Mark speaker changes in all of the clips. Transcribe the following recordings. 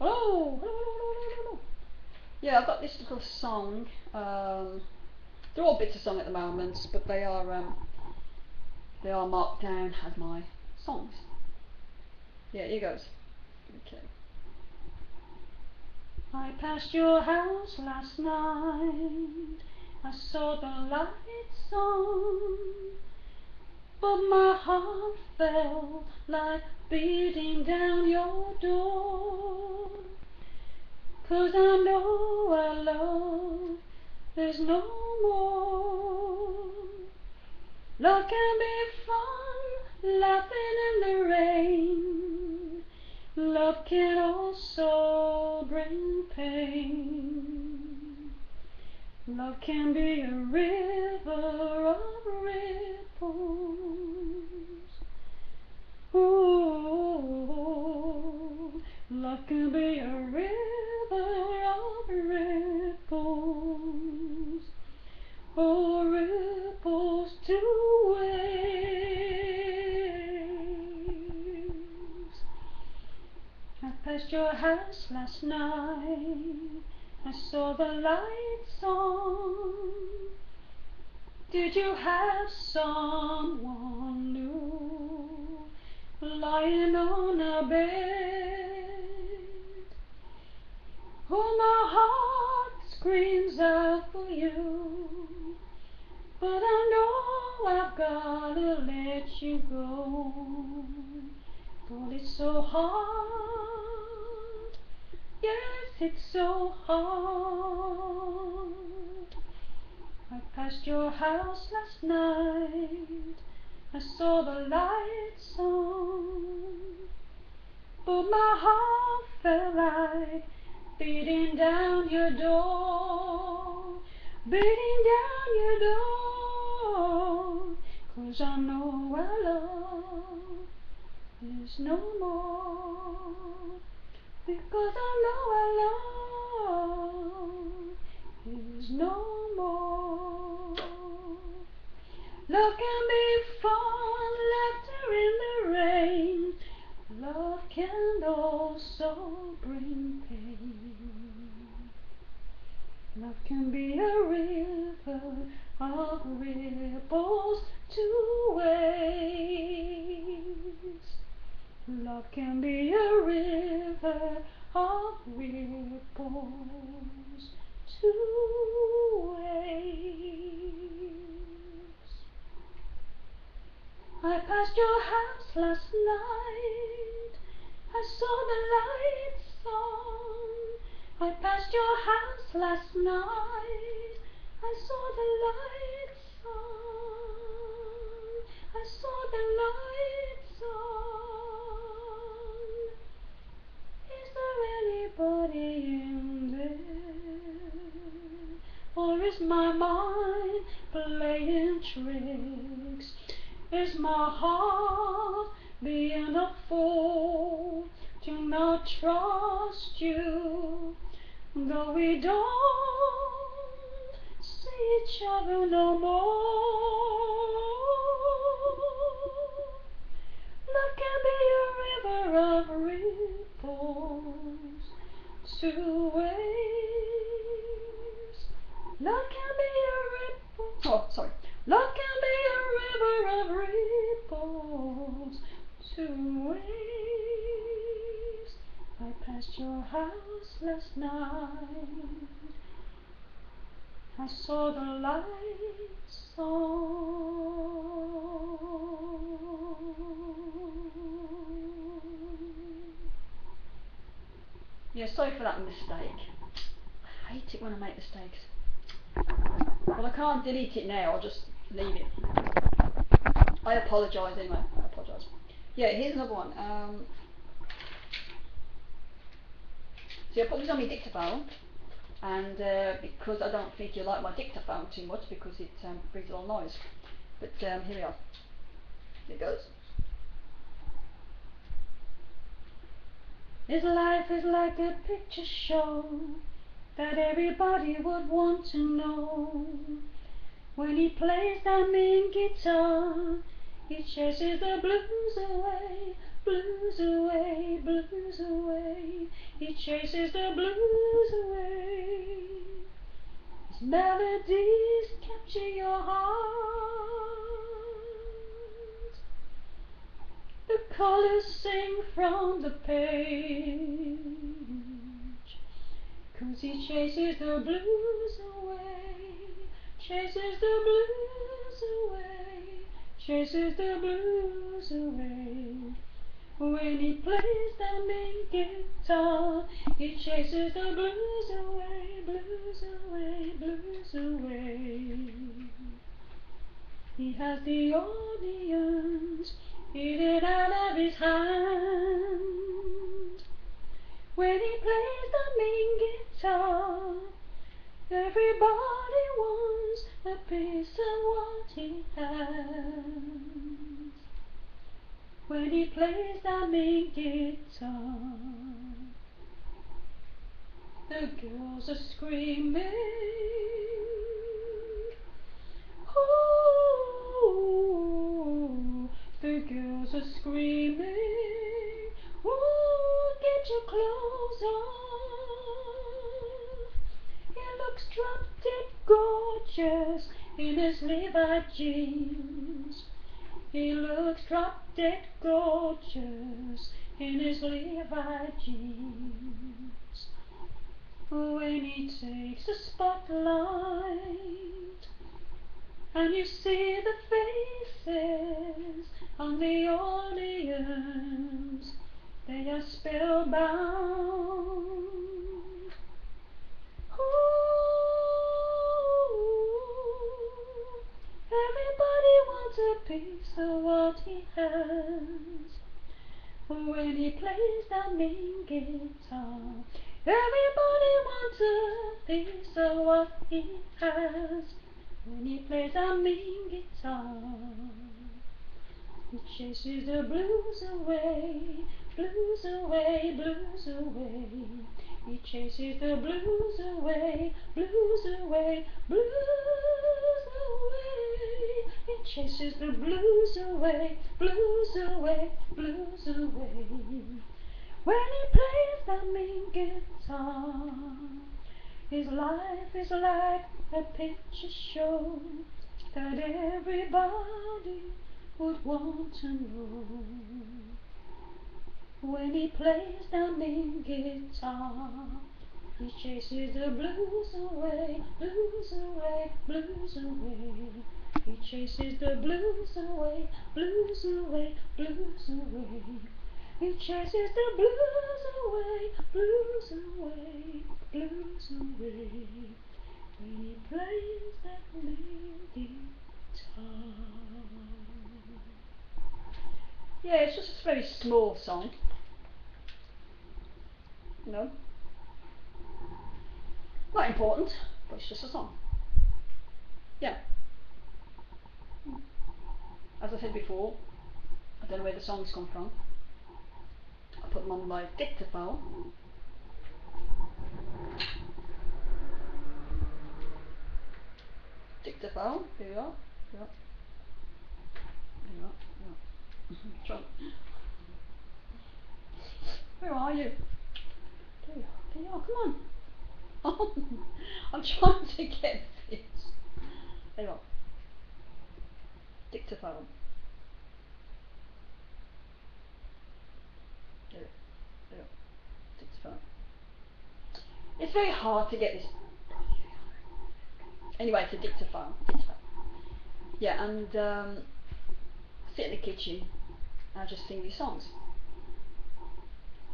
Speaker 1: Hello, hello, hello, hello, hello. Yeah, I've got this little song. They're all bits of song at the moment, but they are marked down as my songs. Yeah, here goes. Okay. I passed your house last night. I saw the lights on, but my heart felt like beating down your door. 'Cause I know our love is no more. Love can be fun, laughing in the rain. Love can also bring pain. Love can be a river of ripples. Ooh, love can be a river of ripples. Oh, ripples to waves. I passed your house last night. I saw the lights on. Did you have someone new lying on a bed? Oh, my heart screams out for you, but I know I've gotta let you go. But it's so hard, yes, it's so hard. I passed your house last night. I saw the lights on, but my heart felt like beating down your door, beating down your door. 'Cause I know our love is no more. Because I know our love is no more. Love can be fun, laughter in the rain. Love can also bring pain. Love can be a river of ripples two ways. Love can be a river of ripples two ways. I passed your house last night. I saw the lights on. I passed your house last night. I saw the lights on. I saw the lights on. Is there anybody in there? Or is my mind playing tricks? Is my heart being a fool to not trust you? Though we don't see each other no more. Love can be a river of ripples two ways. Love can be a ripple. Oh, sorry. Love can be a river of ripples two ways. I passed your house last night. I saw the lights on. Yeah, sorry for that mistake. I hate it when I make mistakes. Well, I can't delete it now, I'll just leave it. I apologise anyway, I apologise. Yeah, here's another one. So I put this on my dictaphone, and because I don't think you like my dictaphone too much because it brings a lot of noise. But here we are. Here it goes. His life is like a picture show that everybody would want to know. When he plays that mean guitar, he chases the blues away. blues away, blues away. He chases the blues away. His melodies capture your heart. The colors sing from the page, 'cause he chases the blues away, chases the blues away, chases the blues away. When he plays the main guitar, he chases the blues away, blues away, blues away. He has the audience eating out of his hand. When he plays the main guitar, everybody wants a piece of what he has. When he plays the main guitar, the girls are screaming, ooh, the girls are screaming, ooh, get your clothes off. He looks drop-dead gorgeous in his Levi jeans. He looks drop-dead gorgeous in his Levi jeans. When he takes the spotlight and you see the faces on the audience, they are spellbound. Ooh, everybody wants a piece of what he has. When he plays the main guitar, everybody wants a piece of what he has. When he plays the main guitar, he chases the blues away, blues away, blues away. He chases the blues away, blues away, blues away. He chases the blues away, blues away, blues away. When he plays the main guitar, his life is like a picture show that everybody would want to know. When he plays the main guitar, he chases the blues away, blues away, blues away. He chases the blues away, blues away, blues away. He chases the blues away, blues away, blues away. When he plays that main guitar. Yeah, it's just a very small song. No. Not important, but it's just a song. Yeah. As I said before, I don't know where the songs come from. I put them on my dictaphone. Dictaphone, here you are. Yeah. Here you are. Yeah. Where are you? There you are, come on. I'm trying to get this. There you are. Dictaphone. There. Dictaphone. It's very hard to get this. Anyway, it's a dictaphone. Yeah, and sit in the kitchen and just sing these songs.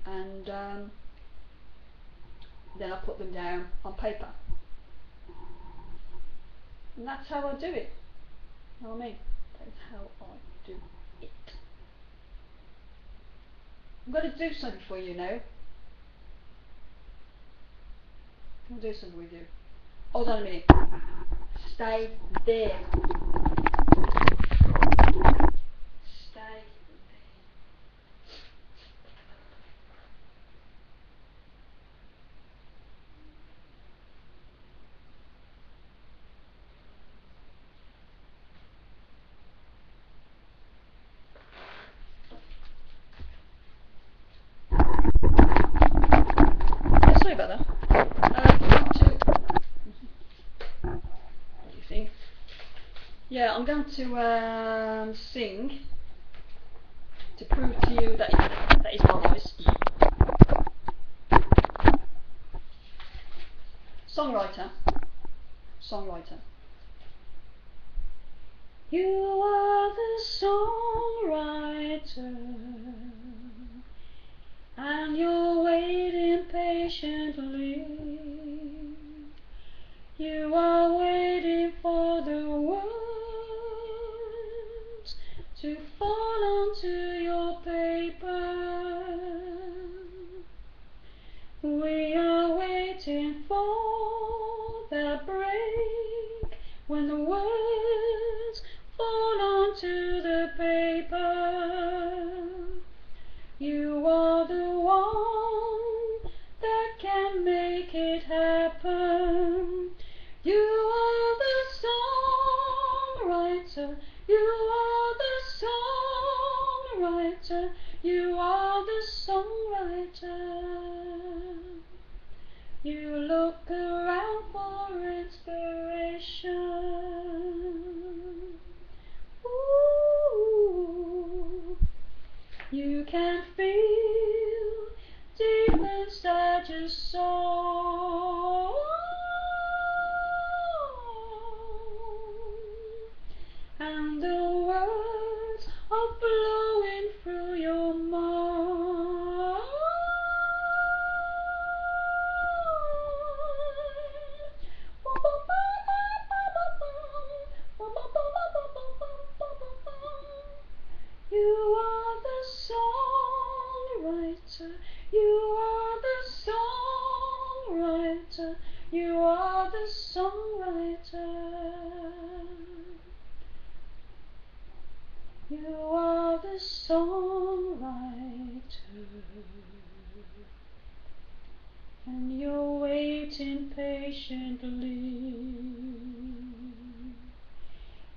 Speaker 1: And then I put them down on paper. And that's how I do it. You know what I mean? That's how I do it. I'm going to do something for you now. I'll do something with you. Hold on a minute. Stay there. Stay there. I'm going to sing to prove to you that is my voice. Songwriter. You are the songwriter, and you're waiting patiently. You are waiting for the words to fall onto your paper. We are waiting for the break when the words fall onto the paper. You are the one that can make it happen. You are the songwriter. You are the songwriter. You are the songwriter. You look around for inspiration. Ooh. You can feel deep inside your soul, and the words are flowing through your mind. You are the songwriter. You are the songwriter. You are the songwriter. You are the songwriter, and you're waiting patiently.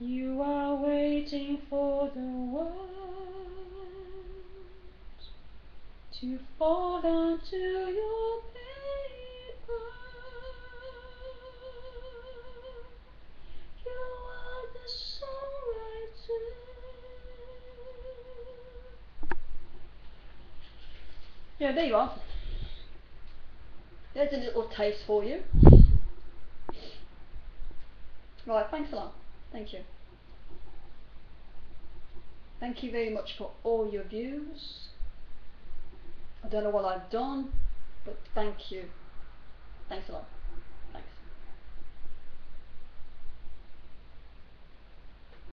Speaker 1: You are waiting for the words to fall onto your paper. You are the songwriter. Yeah, there you are. There's a little taste for you. Right, thanks a lot. Thank you. Thank you very much for all your views. I don't know what I've done, but thank you. Thanks a lot.